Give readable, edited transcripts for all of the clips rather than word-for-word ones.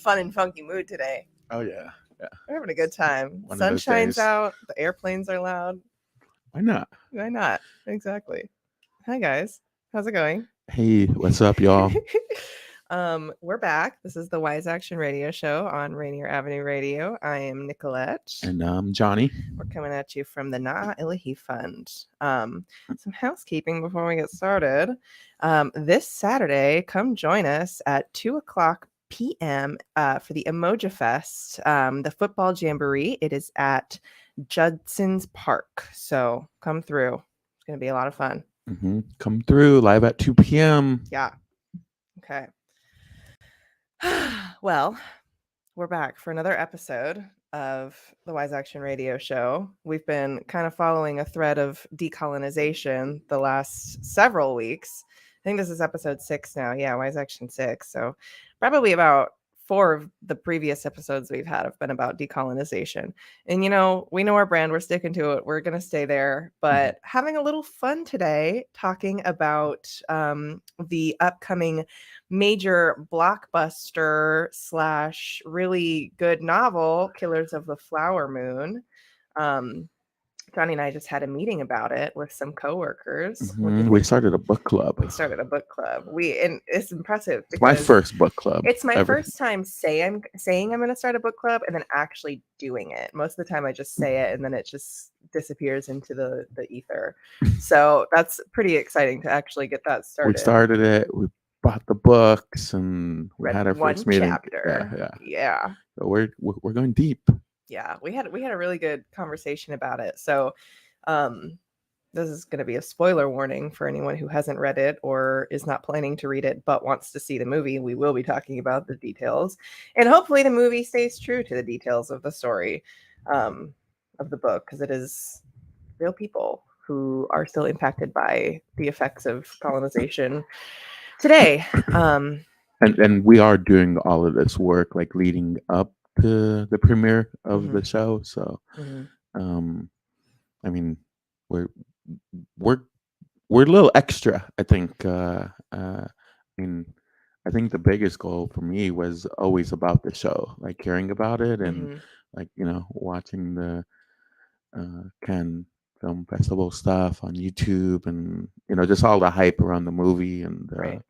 fun and funky mood today. Oh yeah. We're having a good time. One of Sun those shines days. out. The airplanes are loud. Why not? Why not? Exactly. Hi guys. How's it going? Hey, what's up, y'all? We're back. This is the Wise Action Radio Show on Rainier Avenue Radio. I am Nicolette. And I'm Johnny. We're coming at you from the Illahee Fund. Some housekeeping before we get started. This Saturday, come join us at 2:00 p.m. For the Emoji Fest, the football jamboree. It is at Judson's Park. So come through. It's going to be a lot of fun. Come through live at 2 p.m. Yeah. Okay. Well, we're back for another episode of the Wise Action Radio Show. We've been kind of following a thread of decolonization the last several weeks. I think this is episode 6 now. Yeah, Wise Action 6. So probably about 4 of the previous episodes we've had have been about decolonization. And, we know our brand. We're sticking to it. We're going to stay there. But having a little fun today talking about the upcoming major blockbuster / really good novel, Killers of the Flower Moon. Johnny and I just had a meeting about it with some coworkers. We started a book club. And it's impressive. It's my first book club. It's my first time saying I'm going to start a book club and then actually doing it. Most of the time I just say it and then it just disappears into the ether. So that's pretty exciting to actually get that started. We started it. We bought the books and we had our first meeting. Chapter. Yeah. So we're going deep. Yeah, we had a really good conversation about it. So this is going to be a spoiler warning for anyone who hasn't read it or is not planning to read it but wants to see the movie. We will be talking about the details. And hopefully the movie stays true to the details of the story of the book, because it is real people who are still impacted by the effects of colonization today. And we are doing all of this work like leading up to the premiere of the show. So I mean we're a little extra, I think. I think the biggest goal for me was always about the show, like caring about it and like watching the Cannes Film Festival stuff on YouTube and just all the hype around the movie and right.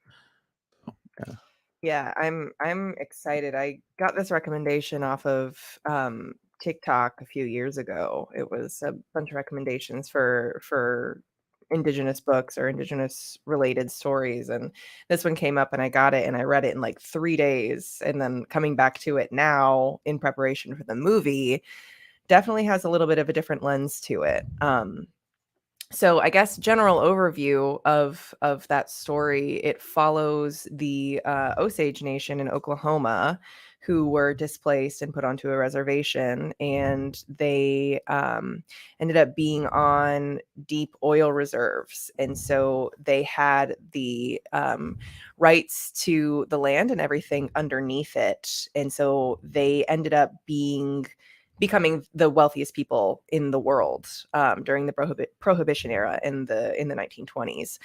Yeah, I'm excited. I got this recommendation off of TikTok a few years ago. It was a bunch of recommendations for Indigenous books or Indigenous related stories, and this one came up and I got it and I read it in like 3 days, and then coming back to it now in preparation for the movie definitely has a little bit of a different lens to it. So I guess general overview of that story, it follows the Osage Nation in Oklahoma who were displaced and put onto a reservation, and they ended up being on deep oil reserves. And so they had the rights to the land and everything underneath it. And so they ended up becoming the wealthiest people in the world during the Prohibition era in the 1920s.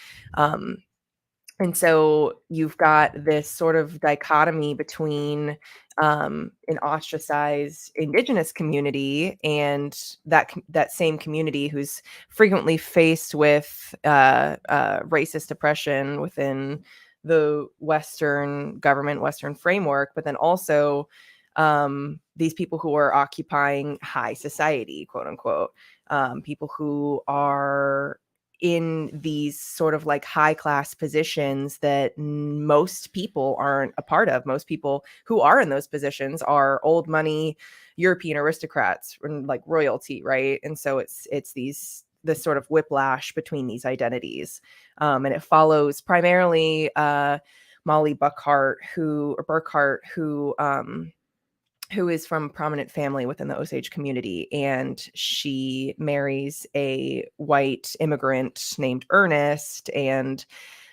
And so you've got this sort of dichotomy between an ostracized Indigenous community and that same community who's frequently faced with racist oppression within the Western government, Western framework, but then also these people who are occupying high society, quote unquote, people who are in these sort of like high class positions that most people aren't a part of. Most people who are in those positions are old money European aristocrats and like royalty, right? And so it's this sort of whiplash between these identities, and it follows primarily Molly Burkhart, who is from a prominent family within the Osage community, and she marries a white immigrant named Ernest, and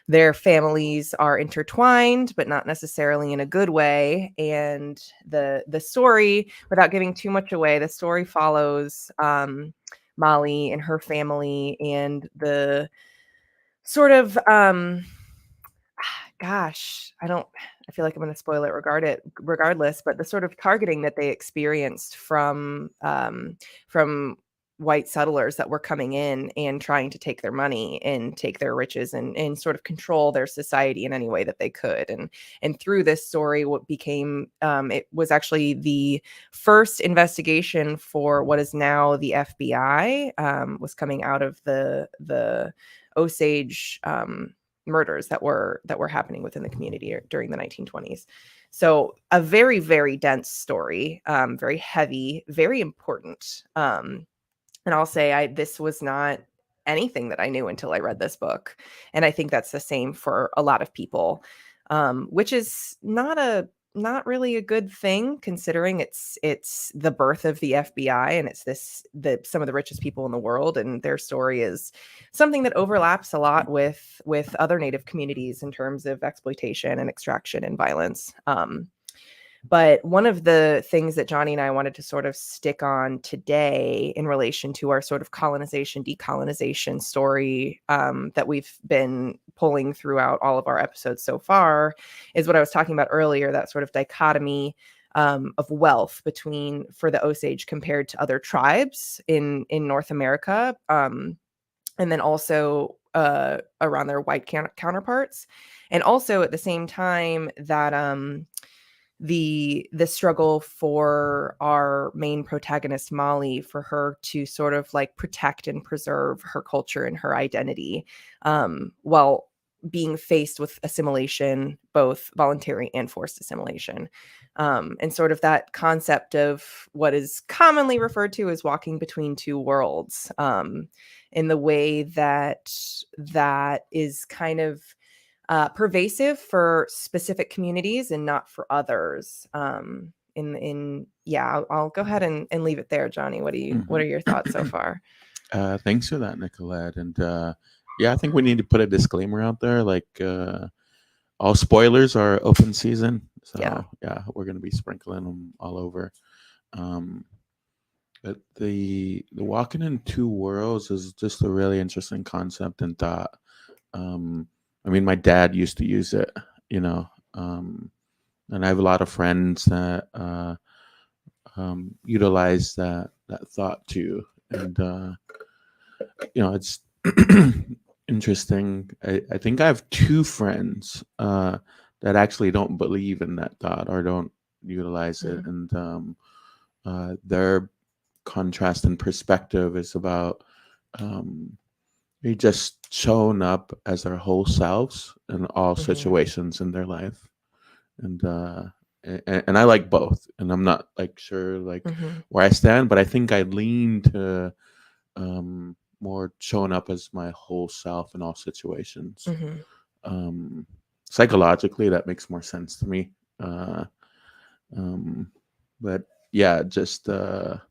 their families are intertwined, but not necessarily in a good way. And the story, without giving too much away, the story follows Molly and her family and the sort of I feel like I'm going to spoil it regardless, but the sort of targeting that they experienced from white settlers that were coming in and trying to take their money and take their riches and sort of control their society in any way that they could. And through this story, what became it was actually the first investigation for what is now the FBI, was coming out of the Osage murders that were happening within the community during the 1920s. So a very, very dense story, very heavy, very important. And I'll say this was not anything that I knew until I read this book. And I think that's the same for a lot of people, which is not really a good thing, considering it's the birth of the FBI, and it's some of the richest people in the world, and their story is something that overlaps a lot with other Native communities in terms of exploitation and extraction and violence. But one of the things that Johnny and I wanted to sort of stick on today in relation to our sort of colonization, decolonization story, that we've been pulling throughout all of our episodes so far, is what I was talking about earlier, that sort of dichotomy of wealth for the Osage compared to other tribes in North America, and then also around their white counterparts. And also at the same time that the struggle for our main protagonist, Molly, for her to sort of like protect and preserve her culture and her identity, while being faced with assimilation, both voluntary and forced assimilation. And sort of that concept of what is commonly referred to as walking between two worlds, in the way that is kind of pervasive for specific communities and not for others. I'll go ahead and leave it there, Johnny. What are your thoughts so far? Thanks for that, Nicolette. And I think we need to put a disclaimer out there, like all spoilers are open season. So we're going to be sprinkling them all over. But the walking in two worlds is just a really interesting concept and thought. I mean, my dad used to use it, and I have a lot of friends that utilize that thought too. And it's interesting. I think I have two friends that actually don't believe in that thought or don't utilize it, and their contrast and perspective is about they just shown up as their whole selves in all situations in their life, and I like both, and I'm not like sure like where I stand, but I think I lean to more showing up as my whole self in all situations. Psychologically, that makes more sense to me. But yeah, just a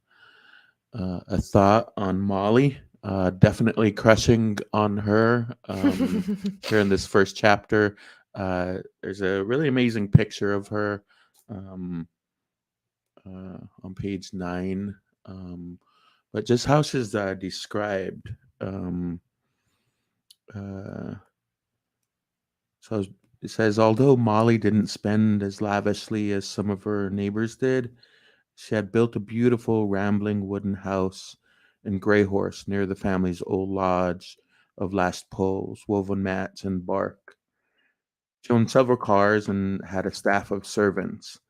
thought on Molly. Definitely crushing on her here in this first chapter. There's a really amazing picture of her on page 9. But just how she's described. So it says, although Molly didn't spend as lavishly as some of her neighbors did, she had built a beautiful rambling wooden house in Grey Horse near the family's old lodge of last poles, woven mats, and bark. She owned several cars and had a staff of servants.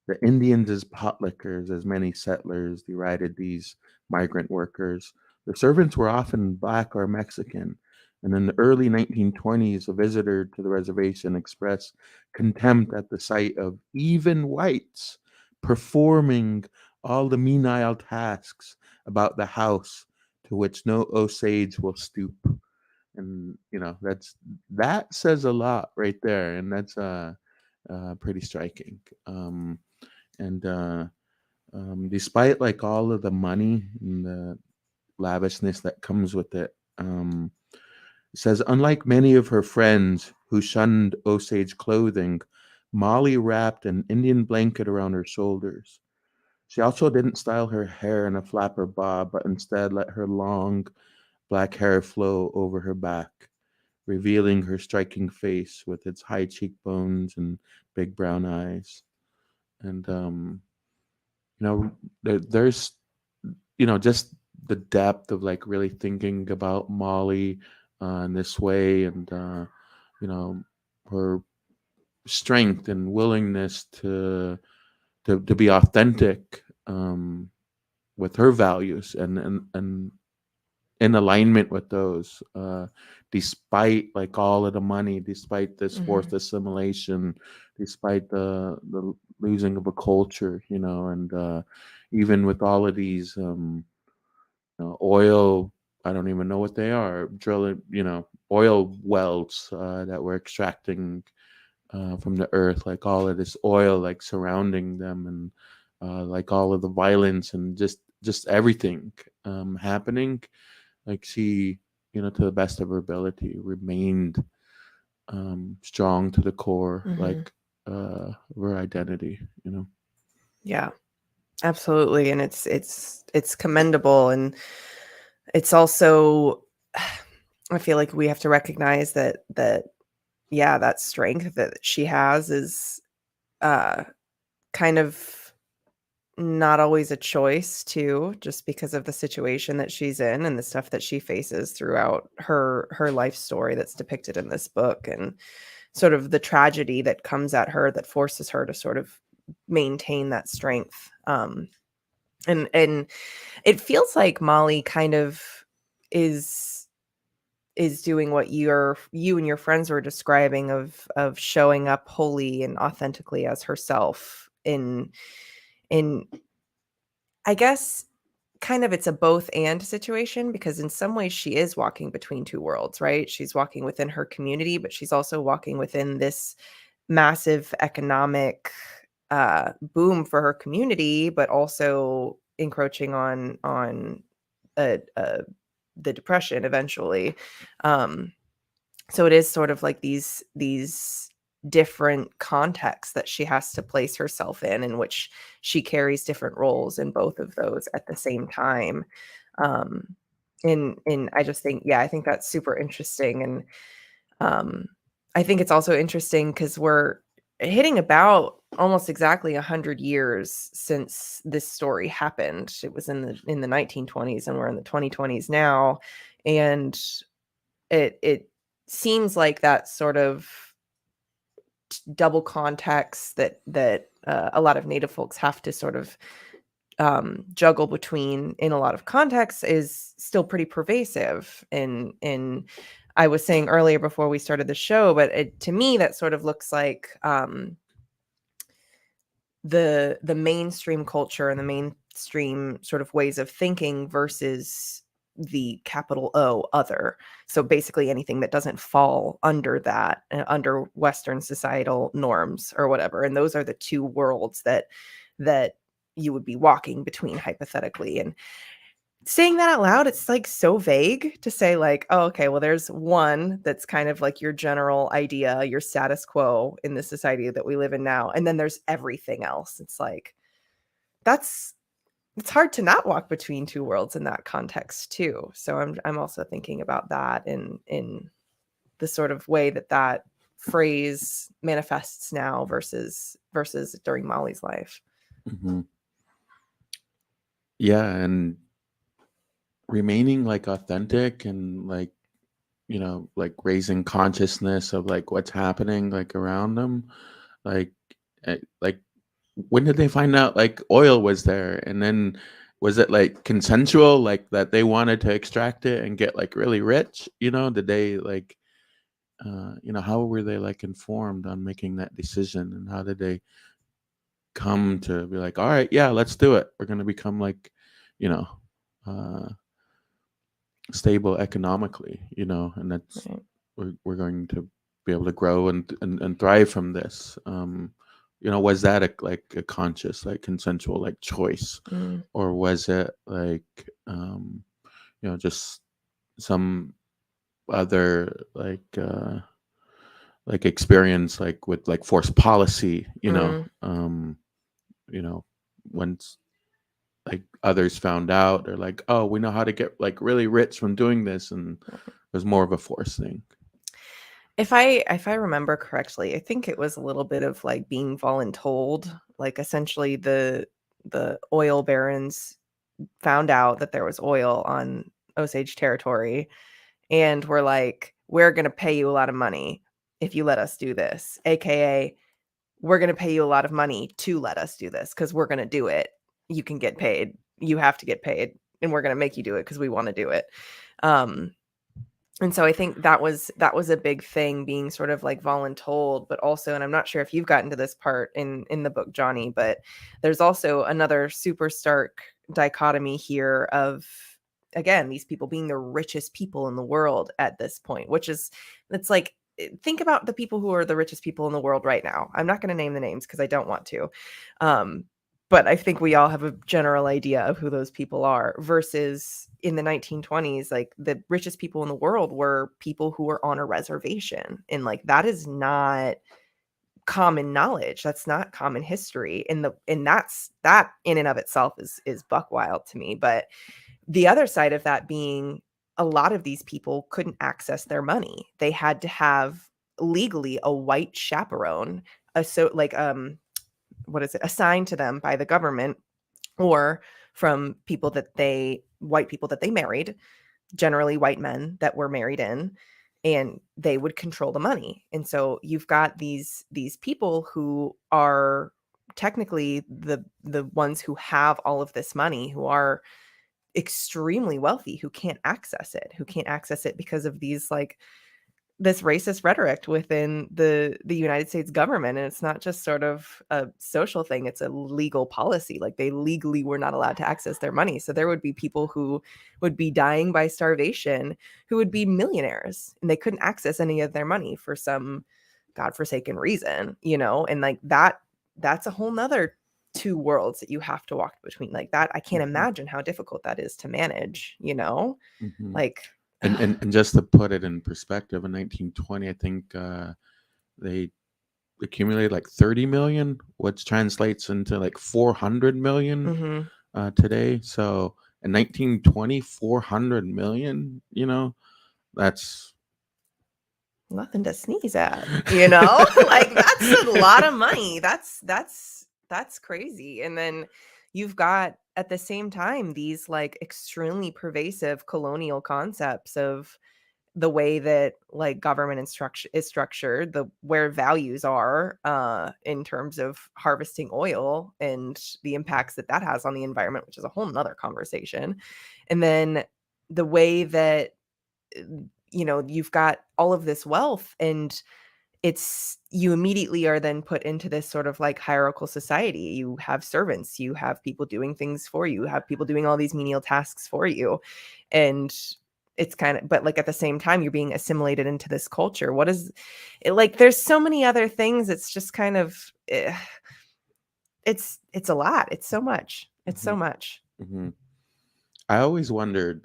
The Indians as potlickers, as many settlers derided these migrant workers. The servants were often black or Mexican, and in the early 1920s, a visitor to the reservation expressed contempt at the sight of even whites performing all the menial tasks about the house to which no Osage will stoop. And that says a lot right there, and that's pretty striking. And despite like all of the money and the lavishness that comes with it, it says, unlike many of her friends who shunned Osage clothing, Molly wrapped an Indian blanket around her shoulders. She also didn't style her hair in a flapper bob, but instead let her long black hair flow over her back. revealing her striking face with its high cheekbones and big brown eyes. And there's just the depth of like really thinking about Molly in this way, and you know her strength and willingness to be authentic with her values, and in alignment with those, despite like all of the money, despite this forced assimilation, despite the losing of a culture, and even with all of these oil, I don't even know what they are, drilling, oil wells that we're extracting from the earth, like all of this oil like surrounding them, and like all of the violence and just everything happening. Like she, to the best of her ability, remained strong to the core, like of her identity. Yeah, absolutely. And it's commendable, and it's also, I feel like we have to recognize that yeah, that strength that she has is kind of not always a choice too, just because of the situation that she's in and the stuff that she faces throughout her life story that's depicted in this book, and sort of the tragedy that comes at her that forces her to sort of maintain that strength. And it feels like Molly kind of is doing what you and your friends were describing, of showing up wholly and authentically as herself in I guess kind of, it's a both and situation, because in some ways she is walking between two worlds, right? She's walking within her community, but she's also walking within this massive economic boom for her community, but also encroaching on the depression eventually. So it is sort of like these different contexts that she has to place herself in which she carries different roles in both of those at the same time. And I just think, yeah, I think that's super interesting. And I think it's also interesting because we're hitting about almost exactly 100 years since this story happened. It was in the 1920s, and we're in the 2020s now. And it seems like that sort of double context that a lot of Native folks have to sort of juggle between in a lot of contexts is still pretty pervasive. In I was saying earlier before we started the show, but to me that sort of looks like the mainstream culture and the mainstream sort of ways of thinking versus the capital O other. So basically anything that doesn't fall under that, under Western societal norms or whatever. And those are the two worlds that you would be walking between hypothetically. And saying that out loud, it's like so vague to say like, oh, okay, well, there's one that's kind of like your general idea, your status quo in the society that we live in now. And then there's everything else. It's like, it's hard to not walk between two worlds in that context too. So I'm also thinking about that in the sort of way that phrase manifests now versus during Molly's life. Mm-hmm. Yeah, and remaining like authentic and like like raising consciousness of like what's happening like around them, like like when did they find out like oil was there, and then was it like consensual, like that they wanted to extract it and get like really rich, did they like how were they like informed on making that decision, and how did they come to be like, all right, yeah, let's do it, we're going to become like uh stable economically, and that's Right. we're going to be able to grow and thrive from this. Was that like a conscious, like consensual, like choice, or was it like just some other like experience, like with like forced policy, once like others found out, or like, oh, we know how to get like really rich from doing this, and it was more of a force thing. If I remember correctly, I think it was a little bit of like being voluntold. Like essentially the oil barons found out that there was oil on Osage territory and were like, we're going to pay you a lot of money if you let us do this, aka we're going to pay you a lot of money to let us do this because we're going to do it. You can get paid. You have to get paid, and we're going to make you do it because we want to do it. Um, and so I think that was a big thing, being sort of like voluntold, but also, and I'm not sure if you've gotten to this part in the book, Johnny, but there's also another super stark dichotomy here of, again, these people being the richest people in the world at this point, which is, it's like, think about the people who are the richest people in the world right now. I'm not going to name the names because I don't want to. But I think we all have a general idea of who those people are, versus in the 1920s, like the richest people in the world were people who were on a reservation. And like, that is not common knowledge. That's not common history. And that's, that in and of itself is buck wild to me. But the other side of that being, a lot of these people couldn't access their money. They had to have legally a white chaperone, what is it, assigned to them by the government, or from white people that they married, generally white men that were married in, and they would control the money. And so you've got these people who are technically the ones who have all of this money, who are extremely wealthy, who can't access it because of these, like, this racist rhetoric within the United States government. And it's not just sort of a social thing, it's a legal policy. Like, they legally were not allowed to access their money. So there would be people who would be dying by starvation, who would be millionaires, and they couldn't access any of their money for some godforsaken reason, and like that's a whole nother two worlds that you have to walk between. Like, that, I can't imagine how difficult that is to manage, Mhm. like. And just to put it in perspective, in 1920, I think they accumulated like 30 million, which translates into like 400 million Mhm. today. So in 1920, 400 million, that's Nothing to sneeze at, like, that's a lot of money. That's crazy. And then you've got, at the same time, these like extremely pervasive colonial concepts of the way that like government is structured, the where values are in terms of harvesting oil and the impacts that has on the environment, which is a whole nother conversation. And then the way that you've got all of this wealth, and you immediately are then put into this sort of like hierarchical society. You have servants, you have people doing things for you, you have people doing all these menial tasks for you. And it's kind of, but like at the same time, you're being assimilated into this culture. What is it, like, there's so many other things. It's just kind of it's a lot. It's so much. It's so Mhm, much. mhm. I always wondered,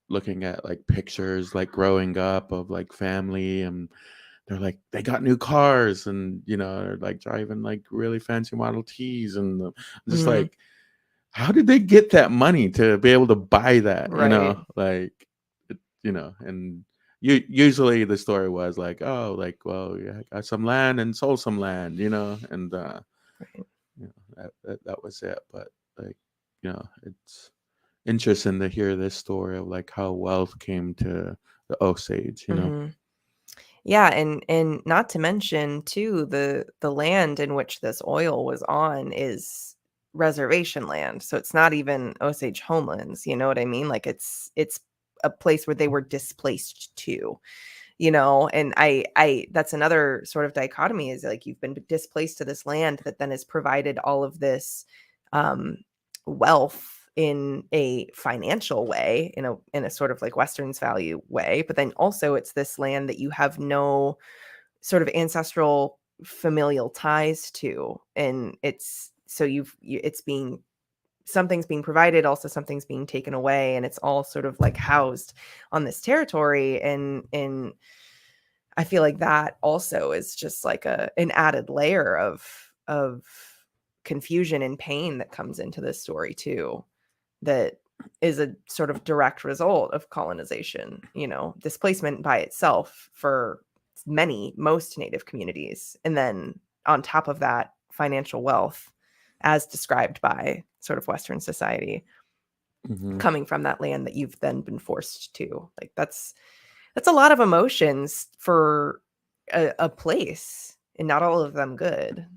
looking at like pictures, like growing up of like family, and they're like they got new cars, and they're like driving like really fancy Model Ts, and just Mhm. like, how did they get that money to be able to buy that? Right. Like, and usually the story was like, oh, like, well, yeah, I got some land and sold some land, and Right. that was it. But like, it's interesting to hear this story of like how wealth came to the Osage. Mhm. Yeah, and not to mention too, the land in which this oil was on is reservation land. So it's not even Osage homelands, you know what I mean? Like, it's a place where they were displaced to, and I that's another sort of dichotomy, is like, you've been displaced to this land that then has provided all of this um wealth in a financial way, in a sort of like Western's value way, but then also it's this land that you have no sort of ancestral familial ties to. And it's so it's being, something's being provided, also something's being taken away, and it's all sort of like housed on this territory. And I feel like that also is just like an added layer of confusion and pain that comes into this story too, that is a sort of direct result of colonization, displacement by itself for most Native communities. And then on top of that, financial wealth as described by sort of Western society Mm-hmm. coming from that land that you've then been forced to. Like that's a lot of emotions for a place, and not all of them good.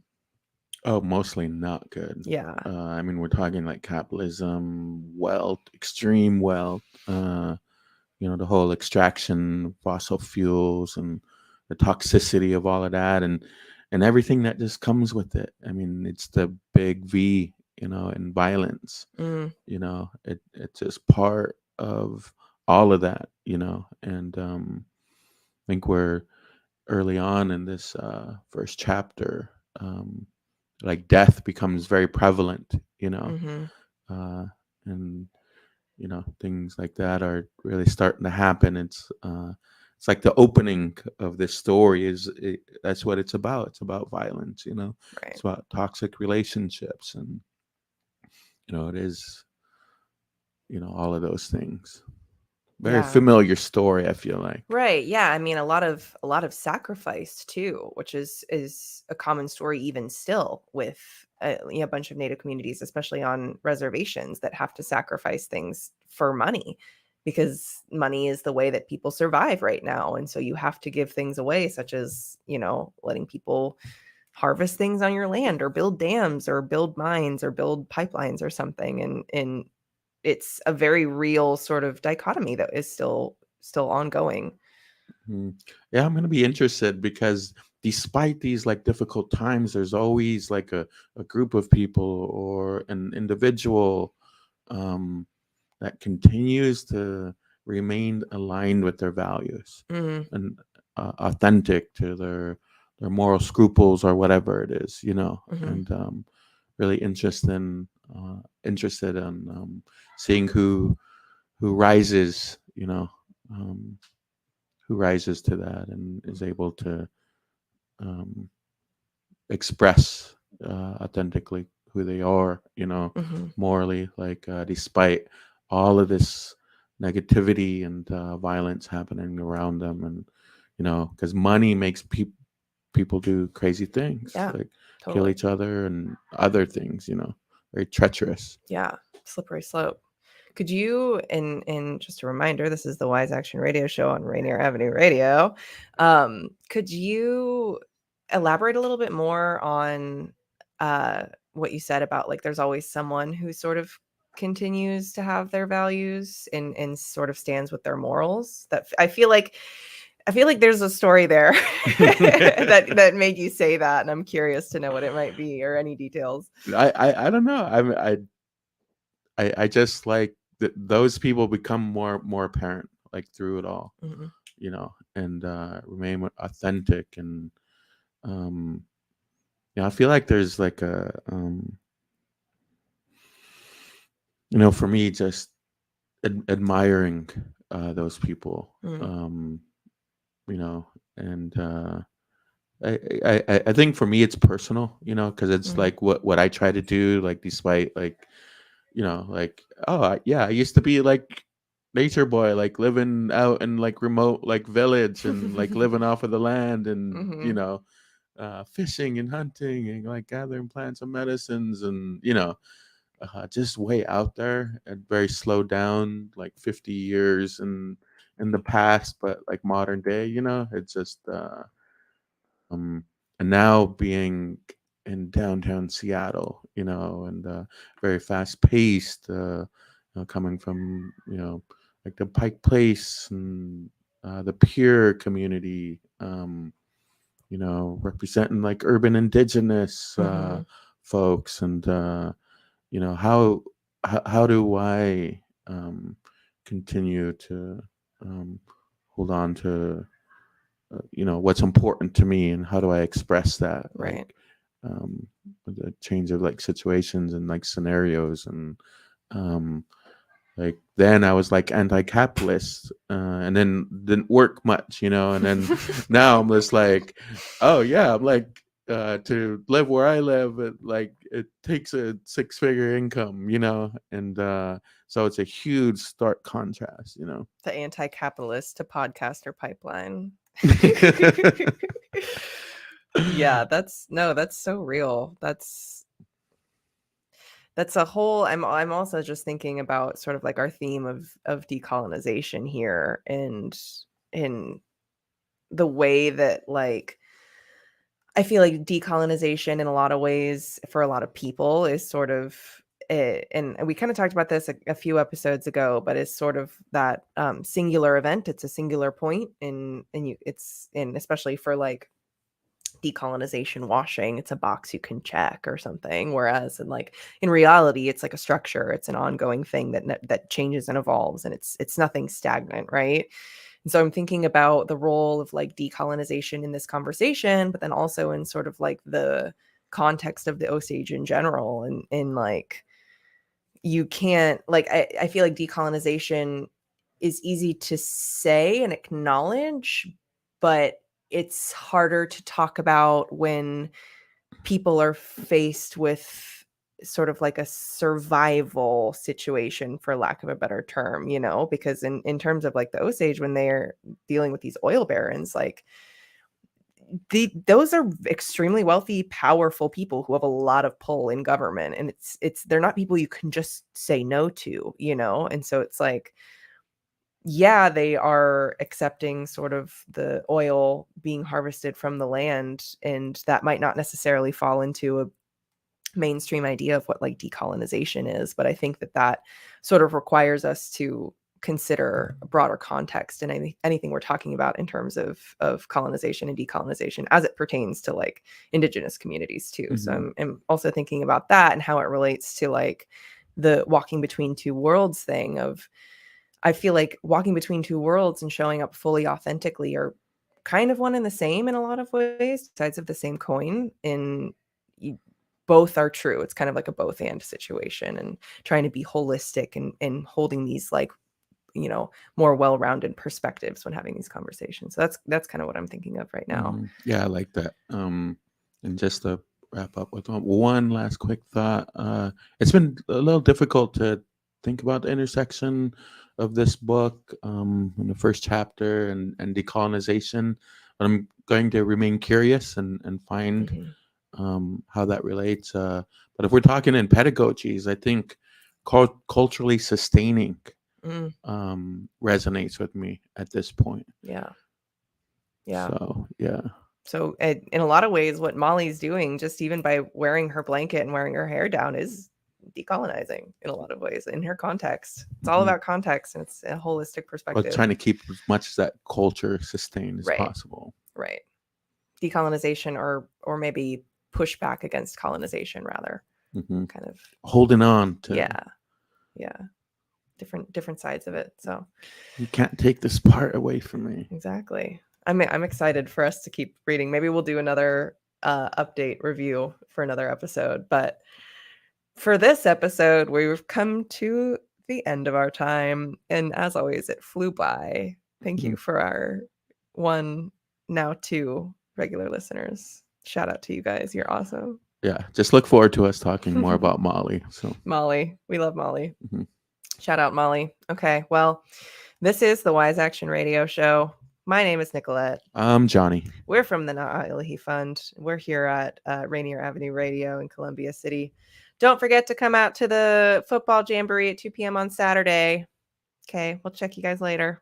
Oh, mostly not good. Yeah. I mean, we're talking like capitalism, wealth, extreme wealth, the whole extraction of fossil fuels and the toxicity of all of that and everything that just comes with it. I mean, it's the big V, and violence. Mm. It's just part of all of that, and I think we're early on in this first chapter, like death becomes very prevalent, Mm-hmm. uh, and things like that are really starting to happen. It's like the opening of this story that's what it's about. It's about violence, Right. it's about toxic relationships, and it is, all of those things. Very Yeah. familiar story, I feel like. Right. Yeah. I mean, a lot of sacrifice too, which is a common story even still with a bunch of Native communities, especially on reservations, that have to sacrifice things for money, because money is the way that people survive right now. And so you have to give things away, such as, letting people harvest things on your land, or build dams, or build mines, or build pipelines or something. And it's a very real sort of dichotomy that is still ongoing. Mhm. Yeah, I'm gonna be interested because despite these like difficult times, there's always like a group of people or an individual um, that continues to remain aligned with their values Mhm. and authentic to their moral scruples or whatever it is, Mhm. and really interested in seeing who rises, um, who rises to that and is able to um, express authentically who they are, Mhm. morally, like despite all of this negativity and violence happening around them, and because money makes people do crazy things Yeah, like kill totally. each other and other things, very treacherous. Yeah, slippery slope. Could you, and just a reminder, this is the Wise Action Radio Show on Rainier Avenue Radio. Could you elaborate a little bit more on what you said about, like, there's always someone who sort of continues to have their values and sort of stands with their morals? I feel like there's a story there that made you say that, and I'm curious to know what it might be, or any details. I don't know. I just like those people become more apparent like through it all, Mhm. and remain authentic. And I feel like there's like a for me, just admiring those people, Mm. you know and I think for me it's personal, because it's Mhm. like what I try to do, like despite like like, oh, yeah, I used to be like nature boy, like living out in like remote like village and like living off of the land, and Mhm. fishing and hunting and like gathering plants and medicines, and just way out there and very slowed down, like 50 years in the past, but like modern day, it's just um and now being in downtown Seattle, and very fast paced, coming from like the Pike Place and the Pure community, representing like urban indigenous Mhm. folks, and how how do I continue to hold on to what's important to me, and how do I express that, Right. like with the change of like situations and like scenarios, and um like then I was like anti-capitalist, and then didn't work much, and then now I'm just like, oh yeah, I'm like, to live where I live, it takes a six-figure income, and so it's a huge stark contrast. The anti-capitalist to podcaster pipeline. Yeah, that's so real. That's a whole I'm also just thinking about sort of like our theme of decolonization here, and in the way that, like, I feel like decolonization in a lot of ways for a lot of people is sort of and we kind of talked about this a few episodes ago, but it's sort of that singular event. It's a singular point, and especially for like decolonization washing, it's a box you can check or something. Whereas in reality, it's like a structure. It's an ongoing thing that changes and evolves, and it's nothing stagnant, right? And so I'm thinking about the role of like decolonization in this conversation, but then also in sort of like the context of the Osage in general. And like, you can't, like, I feel like decolonization is easy to say and acknowledge, but it's harder to talk about when people are faced with sort of like a survival situation, for lack of a better term, because in terms of like the Osage, when they're dealing with these oil barons, like those are extremely wealthy, powerful people who have a lot of pull in government, and they're not people you can just say no to, and so it's like, yeah, they are accepting sort of the oil being harvested from the land, and that might not necessarily fall into a mainstream idea of what like decolonization is, but I think that sort of requires us to consider a broader context in anything we're talking about in terms of colonization and decolonization as it pertains to like indigenous communities too. So I'm also thinking about that and how it relates to like the walking between two worlds thing of, I feel like walking between two worlds and showing up fully authentically are kind of one and the same in a lot of ways, sides of the same coin. Both are true. It's kind of like a both and situation, and trying to be holistic and holding these like, more well-rounded perspectives when having these conversations. So that's kind of what I'm thinking of right now. Yeah, I like that. And just to wrap up with one last quick thought, it's been a little difficult to think about the intersection of this book in the first chapter and decolonization, but I'm going to remain curious and find how that relates. But if we're talking in pedagogies, I think culturally sustaining resonates with me at this point. Yeah. So yeah. So in a lot of ways, what Molly's doing, just even by wearing her blanket and wearing her hair down, is decolonizing in a lot of ways in her context. It's all about context, and it's a holistic perspective. But trying to keep as much of that culture sustained as possible. Right. Decolonization or maybe push back against colonization, rather. Kind of holding on to. Yeah. Different sides of it. So you can't take this part away from me. Exactly. I'm excited for us to keep reading. Maybe we'll do another update review for another episode. But for this episode, we've come to the end of our time. And as always, it flew by. Thank you for our one, now two regular listeners. Shout out to you guys. You're awesome. Yeah. Just look forward to us talking more about Molly. So Molly. We love Molly. Shout out Molly. Okay. Well, this is the Wise Action Radio Show. My name is Nicolette. I'm Johnny. We're from the Illahee Fund. We're here at Rainier Avenue Radio in Columbia City. Don't forget to come out to the football jamboree at 2 p.m. on Saturday. Okay, we'll check you guys later.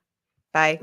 Bye.